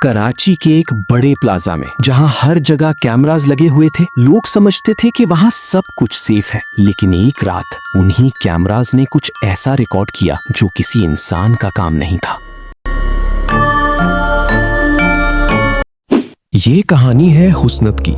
कराची के एक बड़े प्लाजा में जहां हर जगह कैमरास लगे हुए थे, लोग समझते थे कि वहां सब कुछ सेफ है। लेकिन एक रात उन्हीं कैमरास ने कुछ ऐसा रिकॉर्ड किया जो किसी इंसान का काम नहीं था। ये कहानी है हुस्नत की,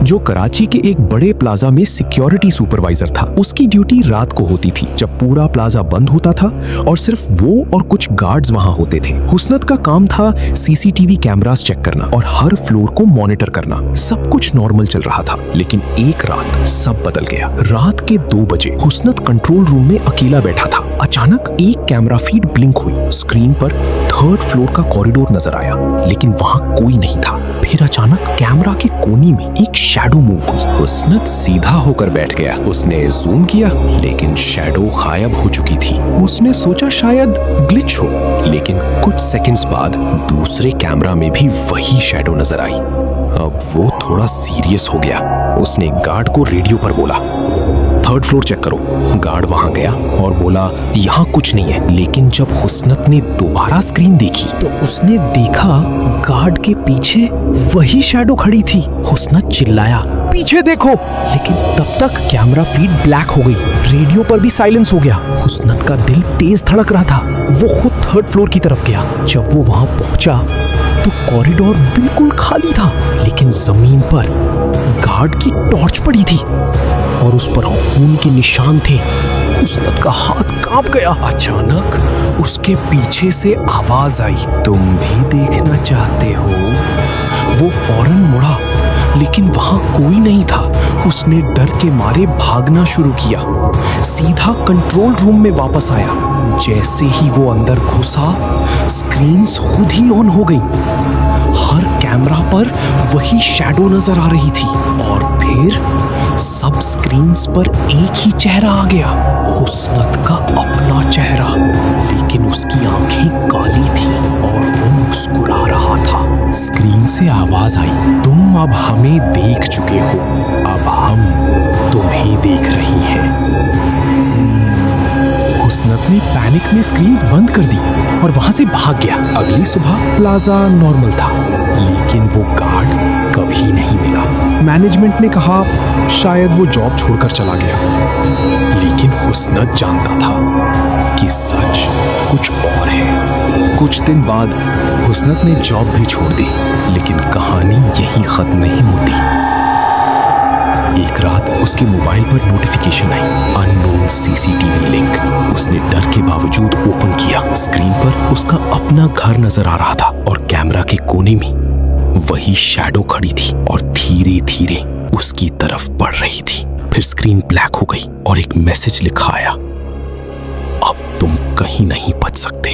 जो कराची के एक बड़े प्लाजा में सिक्योरिटी सुपरवाइजर था। उसकी ड्यूटी रात को होती थी, जब पूरा प्लाजा बंद होता था और सिर्फ वो और कुछ गार्ड्स वहां होते थे। हुस्नत का काम था सीसीटीवी कैमरास चेक करना और हर फ्लोर को मॉनिटर करना। सब कुछ नॉर्मल चल रहा था, लेकिन एक रात सब बदल गया। रात के 2 बजे हुस्नत कंट्रोल रूम में अकेला बैठा था। अचानक एक कैमरा फीड ब्लिंक हुई। स्क्रीन पर 3rd फ्लोर का कॉरिडोर नजर आया, लेकिन वहां कोई नहीं था। फिर अचानक कैमरा के कोने में एक शैडो मूव हुई। हुस्नत सीधा होकर बैठ गया। उसने जूम किया, लेकिन शैडो गायब हो चुकी थी। उसने सोचा शायद ग्लिच हो, लेकिन कुछ सेकंड्स बाद दूसरे कैमरा में भी वही शैडो नजर आई। अब वो थोड़ा सीरियस हो गया। उसने गार्ड को रेडियो पर बोला, 3rd फ्लोर चेक करो। गार्ड वहां गया और बोला, यहाँ कुछ नहीं है। लेकिन जब हुस्नत ने दोबारा स्क्रीन देखी तो उसने देखा गार्ड के पीछे वही शैडो खड़ी थी। हुस्नत चिल्लाया, पीछे देखो, लेकिन तब तक कैमरा फीड ब्लैक हो गई। रेडियो पर भी साइलेंस हो गया। हुस्नत का दिल तेज धड़क रहा था। वो खुद 3rd फ्लोर की तरफ गया। जब वो वहां पहुंचा तो कॉरिडोर बिल्कुल खाली था, लेकिन जमीन पर गार्ड की टॉर्च पड़ी थी और उस पर खून के निशान थे। हुस्नत का हाथ कांप गया। अचानक उसके पीछे से आवाज आई, तुम भी देखना चाहते हो? वो फौरन मुड़ा, लेकिन वहां कोई नहीं था। उसने डर के मारे भागना शुरू किया। सीधा कंट्रोल रूम में वापस आया। जैसे ही वो अंदर घुसा, स्क्रीन्स खुद ही ऑन हो गई। हर कैमरा पर वही शैडो नजर आ रही थी और फिर सब स्क्रीन्स पर एक ही चेहरा आ गया, हुस्नत का अपना चेहरा। लेकिन उसकी आंखें काली थी और वो मुस्कुरा रहा था। स्क्रीन से आवाज आई, तुम अब हमें देख चुके हो, अब हम तुम्हें देख रही हैं। हुस्नत ने पैनिक में स्क्रीन्स बंद कर दी और वहां से भाग गया। अगली सुबह प्लाजा नॉर्मल था, लेकिन वो गार्ड कभी नहीं मिला। मैनेजमेंट ने कहा शायद वो जॉब छोड़कर चला गया, लेकिन हुस्नत जानता था कि सच कुछ और है। कुछ दिन बाद हुस्नत ने जॉब भी छोड़ दी, लेकिन कहानी यहीं खत्म नहीं होती। एक रात उसके मोबाइल पर नोटिफिकेशन आई, अननोन सीसीटीवी लिंक। उसने डर के बावजूद ओपन किया। स्क्रीन पर उसका अपना घर नजर आ रहा था और कैमरा के कोने में वही शैडो खड़ी थी और धीरे धीरे उसकी तरफ बढ़ रही थी। फिर स्क्रीन ब्लैक हो गई और एक मैसेज लिखा आया, अब तुम कहीं नहीं बच सकते।